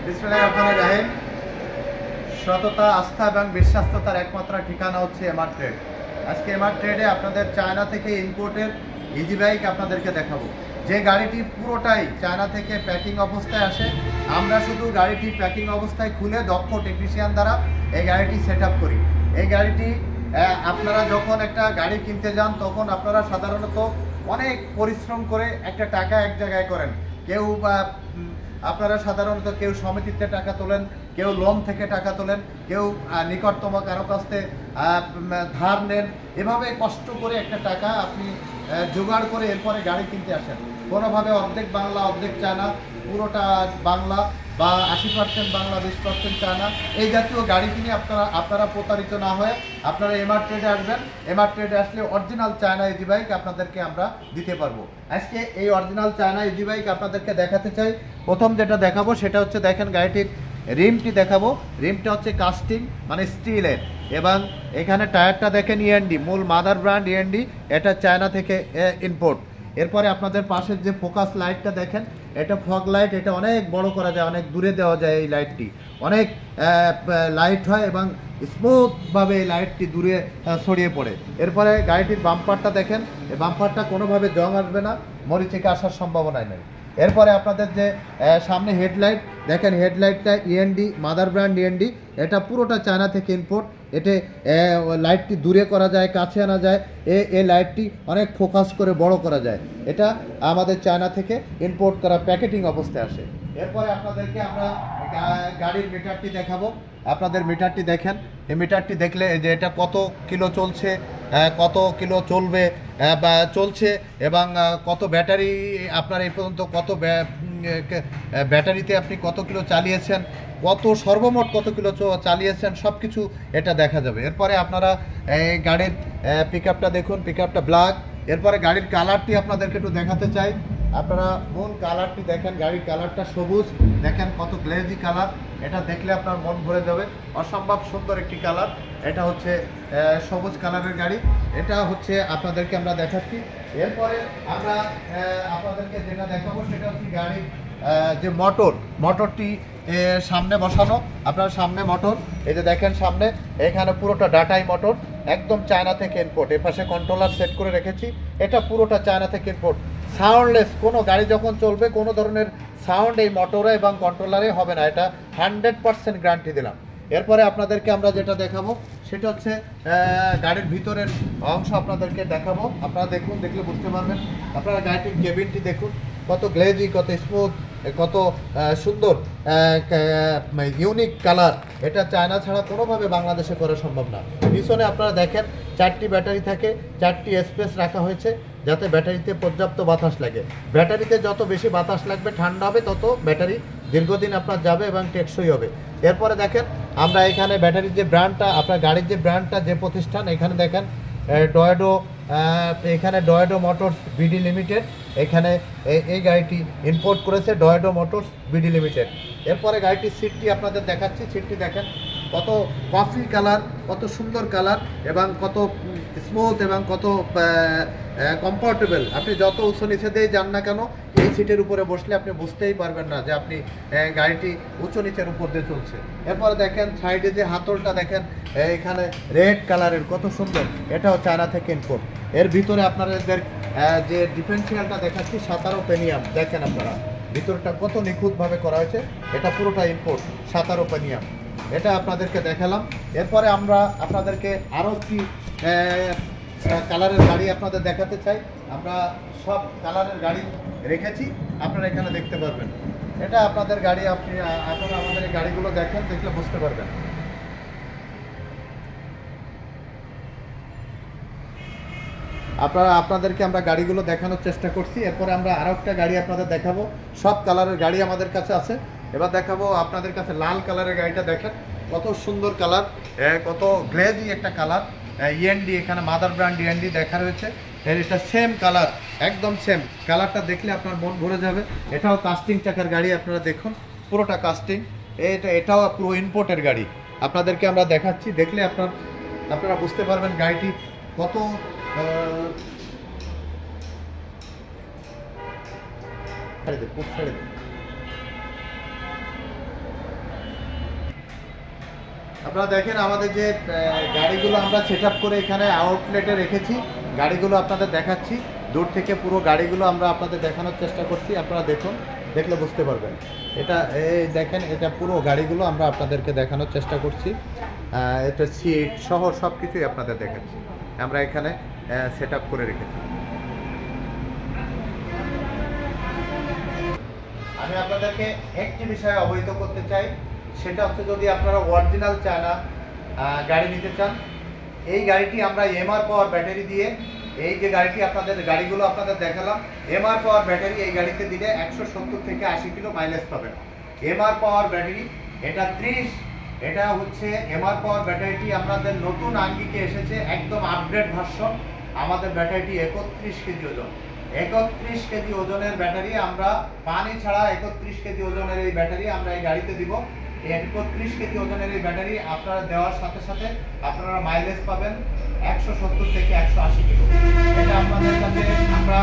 বিসমিল্লাহির রহমানির রহিম। সততা, আস্থা এবং বিশ্বাসতার একমাত্র ঠিকানা হচ্ছে এমআর ট্রেড। আজকে এমআর ট্রেডে আপনাদের চায়না থেকে ইম্পোর্টের ইজি বাইক আপনাদেরকে দেখাবো, যে গাড়িটি পুরোটাই চায়না থেকে প্যাকিং অবস্থায় আসে। আমরা শুধু গাড়িটি প্যাকিং অবস্থায় খুলে দক্ষ টেকনিশিয়ান দ্বারা এই গাড়িটি সেট আপ করি। এই গাড়িটি আপনারা যখন একটা গাড়ি কিনতে যান তখন আপনারা সাধারণত অনেক পরিশ্রম করে একটা টাকা এক জায়গায় করেন। কেউ আপনারা সাধারণত কেউ সমিতিতে টাকা তোলেন, কেউ লোন থেকে টাকা তোলেন, কেউ নিকটতম কারো কাছ থেকে ধার নেন। এভাবে কষ্ট করে একটা টাকা আপনি জোগাড় করে এরপরে গাড়ি কিনতে আসেন। কোনোভাবে অর্ধেক বাংলা অর্ধেক চায়না, পুরোটা বাংলা বা 80% বাংলা 20% চায়না, এই জাতীয় গাড়ি কিনে আপনারা প্রতারিত না হয়ে আপনারা এমআর ট্রেডে আসবেন। এমআর ট্রেডে আসলে অরিজিনাল চায়না ইজি বাইক আপনাদেরকে আমরা দিতে পারবো। আজকে এই অরিজিনাল চায়না ইজি বাইক আপনাদেরকে দেখাতে চাই। প্রথম যেটা দেখাবো সেটা হচ্ছে, দেখেন গাড়িটির রিমটি দেখাবো। রিমটা হচ্ছে কাস্টিং মানে স্টিলের, এবং এখানে টায়ারটা দেখেন ইএনডি, মূল মাদার ব্র্যান্ড ইএনডি, এটা চায়না থেকে ইম্পোর্ট। এরপরে আপনাদের পাশের যে ফোকাস লাইটটা দেখেন, এটা ফগ লাইট, এটা অনেক বড় করা যায়, অনেক দূরে দেওয়া যায়। এই লাইটটি অনেক লাইট হয় এবং স্মুথভাবে এই লাইটটি দূরে ছড়িয়ে পড়ে। এরপরে গাড়িটির বাম্পারটা দেখেন, এই বাম্পারটা কোনোভাবে জং আসবে না, মরিচিকা আসার সম্ভাবনাই নেই। এরপরে আপনাদের যে সামনে হেডলাইট দেখেন, হেডলাইটটা ইএনডি, মাদার ব্র্যান্ড ইএনডি, এটা পুরোটা চায়না থেকে ইম্পোর্ট। এতে লাইটটি দূরে করা যায়, কাছে আনা যায়, এই লাইটটি অনেক ফোকাস করে বড় করা যায়। এটা আমাদের চায়না থেকে ইম্পোর্ট করা প্যাকেটিং অবস্থায় আসে। এরপরে আপনাদেরকে আমরা গাড়ির মিটারটি দেখাবো। আপনাদের মিটারটি দেখেন, এই মিটারটি দেখলে যে এটা কত কিলো চলছে, কত কিলো চলবে বা চলছে, এবং কত ব্যাটারি আপনার এই পর্যন্ত কত ব্যাটারিতে আপনি কত কিলো চালিয়েছেন, কত সর্বমোট কত কিলো চালিয়েছেন, সব কিছু এটা দেখা যাবে। এরপরে আপনারা এই গাড়ির পিক আপটা দেখুন, পিক আপটা ব্ল্যাক। এরপরে গাড়ির কালারটি আপনাদেরকে একটু দেখাতে চাই। আপনারা মূল কালারটি দেখেন, গাড়ির কালারটা সবুজ, দেখেন কত গ্লেজি কালার। এটা দেখলে আপনার মন ভরে যাবে, অসম্ভব সুন্দর একটি কালার। এটা হচ্ছে সবুজ কালারের গাড়ি, এটা হচ্ছে আপনাদেরকে আমরা দেখাচ্ছি। এরপরে আমরা আপনাদেরকে যেটা দেখাবো সেটা হচ্ছে গাড়ির যে মোটরটি সামনে বসানো। আপনার সামনে মোটর, এই যে দেখেন সামনে, এখানে পুরোটা ডাটাই মোটর, একদম চায়না থেকে ইম্পোর্ট। এর পাশে কন্ট্রোলার সেট করে রেখেছি, এটা পুরোটা চায়না থেকে ইম্পোর্ট। সাউন্ডলেস, কোনো গাড়ি যখন চলবে কোনো ধরনের সাউন্ড এই মোটরে এবং কন্ট্রোলারে হবে না, এটা 100% গ্যারান্টি দিলাম। এরপরে আপনাদেরকে আমরা যেটা দেখাবো সেটা হচ্ছে গাড়ির ভিতরের অংশ আপনাদেরকে দেখাবো। আপনারা দেখুন, দেখলে বুঝতে পারবেন। আপনারা গাড়িটির কেবিনটি দেখুন, কত গ্লেজি, কত স্মুথ, কত সুন্দর, ইউনিক কালার। এটা চায়না ছাড়া কোনোভাবে বাংলাদেশে করা সম্ভব না। পিছনে আপনারা দেখেন 4টি ব্যাটারি থাকে, 4টি স্পেস রাখা হয়েছে যাতে ব্যাটারিতে পর্যাপ্ত বাতাস লাগে। ব্যাটারিতে যত বেশি বাতাস লাগবে, ঠান্ডা হবে, তত ব্যাটারি দীর্ঘদিন আপনার যাবে এবং টেকসই হবে। এরপরে দেখেন আমরা এখানে ব্যাটারির যে ব্র্যান্ডটা, আপনার গাড়ির যে ব্র্যান্ডটা, যে প্রতিষ্ঠান, এখানে দেখেন ডয়েডো, এখানে ডয়েডো মোটরস বিডি লিমিটেড, এখানে এই গাড়িটি ইম্পোর্ট করেছে ডয়েডো মোটরস বিডি লিমিটেড। এরপরে গাড়িটির সিটটি আপনাদের দেখাচ্ছি। সিটটি দেখেন কত কফি কালার, কত সুন্দর কালার, এবং কত স্মুথ এবং কত কমফোর্টেবল। আপনি যত উঁচু নিচে দিয়ে যান না কেন, এই সিটের উপরে বসলে আপনি বুঝতেই পারবেন না যে আপনি গাড়িটি উঁচু নিচের উপর দিয়ে চলছে। এরপরে দেখেন সাইডে যে হাতলটা দেখেন, এখানে রেড কালারের, কত সুন্দর, এটাও চায়না থেকে ইম্পোর্ট। এর ভিতরে আপনাদের যে ডিফারেন্সিয়ালটা দেখাচ্ছি 17 পেনিয়াম, দেখেন আপনারা ভিতরটা কত নিখুঁতভাবে করা হয়েছে, এটা পুরোটা ইম্পোর্ট 17 পেনিয়াম। এটা আপনাদেরকে দেখালাম। এরপরে আমরা আপনাদেরকে আরও কি কালারের গাড়ি আপনাদের দেখাতে চাই। আমরা সব কালারের গাড়ি রেখেছি, আপনারা এখানে দেখতে পারবেন। এটা আপনাদের গাড়ি, আপনি এখন আমাদের এই গাড়িগুলো দেখেন, দেখলে বুঝতে পারবেন। আপনাদেরকে আমরা গাড়িগুলো দেখানোর চেষ্টা করছি। এরপরে আমরা আরও একটা গাড়ি আপনাদের দেখাবো। সব কালারের গাড়ি আমাদের কাছে আছে। এবার দেখাবো আপনাদের কাছে লাল কালারের গাড়িটা, দেখেন কত সুন্দর কালার, কত গ্লেজি একটা কালার। ইএনডি, এখানে মাদার ব্র্যান্ড ইএনডি দেখা রয়েছে। এটা সেম কালার, একদম সেম কালারটা, দেখলে আপনার মন ভরে যাবে। এটাও কাস্টিং চাকার গাড়ি, আপনারা দেখুন পুরোটা কাস্টিং। এটাও পুরো ইম্পোর্টের গাড়ি, আপনাদেরকে আমরা দেখাচ্ছি। দেখলে আপনারা বুঝতে পারবেন গাড়িটি কত আপনারা দেখেন আমাদের যে গাড়িগুলো আমরা সেট আপ করে এখানে আউটলেটে রেখেছি, গাড়িগুলো আপনাদের দেখাচ্ছি। দূর থেকে পুরো গাড়িগুলো আমরা আপনাদের দেখানোর চেষ্টা করছি, আপনারা দেখুন, দেখলে বুঝতে পারবেন। এটা এই দেখেন, এটা পুরো গাড়িগুলো আমরা আপনাদেরকে দেখানোর চেষ্টা করছি। এটা সিট সহ সব কিছুই আপনাদের দেখাচ্ছি, আমরা এখানে সেট আপ করে রেখেছি। আমি আপনাদেরকে একটি বিষয়ে অবহিত করতে চাই, সেটা হচ্ছে যদি আপনারা অরিজিনাল চায়না গাড়ি নিতে চান, এই গাড়িটি আমরা এমআর পাওয়ার ব্যাটারি দিয়ে, এই যে গাড়িটি গাড়িগুলো আপনাদের দেখালাম, এমআর পাওয়ার ব্যাটারি এই গাড়িতে দিলে 170 থেকে 80 কিলো মাইলেজ পাবেন। এমআর পাওয়ার ব্যাটারি এটা 30, এটা হচ্ছে এমআর পাওয়ার ব্যাটারিটি আপনাদের নতুন আঙ্গিকে এসেছে, একদম আপডেট ভার্সন। আমাদের ব্যাটারিটি 31 কেজি ওজন, 31 কেজি ওজনের ব্যাটারি আমরা পানি ছাড়া 31 কেজি ওজনের এই ব্যাটারি আমরা এই গাড়িতে দিব। এই 31 কেজি ওজনের এই ব্যাটারি আপনারা দেওয়ার সাথে সাথে আপনারা মাইলেজ পাবেন 170 থেকে 180 কিলো। এটা আপনাদের কাছে আমরা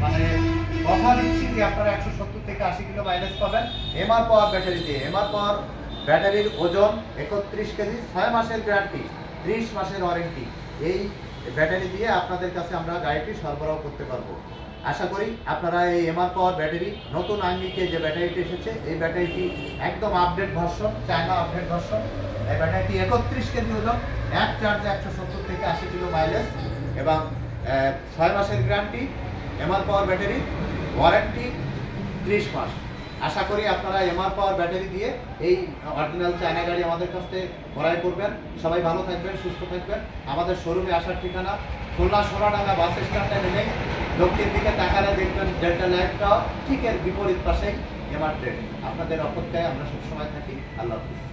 মানে কথা দিচ্ছি যে আপনারা 170 থেকে 80 কিলো মাইলেজ পাবেন এমআর পাওয়ার ব্যাটারি দিয়ে। এমআর পাওয়ার ব্যাটারির ওজন 31 কেজি, 6 মাসের গ্যারান্টি, 30 মাসের ওয়ারেন্টি। এই ব্যাটারি দিয়ে আপনাদের কাছে আমরা গাড়িটি সরবরাহ করতে পারবো। আশা করি আপনারা এই এমআর পাওয়ার ব্যাটারি নতুন আঙ্গিকে যে ব্যাটারিটি এসেছে, এই ব্যাটারিটি একদম update version, China update version. এই ব্যাটারিটি 31 কেজি ওজন, এক চার্জে 170 থেকে 80 কিলো মাইলেজ এবং 6 মাসের গ্যারান্টি। এমআর পাওয়ার ব্যাটারি ওয়ারেন্টি 30 মাস। আশা করি আপনারা এমআর পাওয়ার ব্যাটারি দিয়ে এই অরিজিনাল চায়না গাড়ি আমাদের কাছ থেকে ক্রয় করবেন। সবাই ভালো থাকবেন, সুস্থ থাকবেন। আমাদের শোরুমে আসার ঠিকানা খুলনা সোনাডাঙ্গা বাস স্ট্যান্ডে নেমে দক্ষিণ দিকে তাকালে দেখবেন ডেল্টা লাইট টাওয়ার, ঠিক এর বিপরীত পাশেই এমআর ট্রেড। আপনাদের অপেক্ষায় আমরা সবসময় থাকি। আল্লাহ হাফিজ।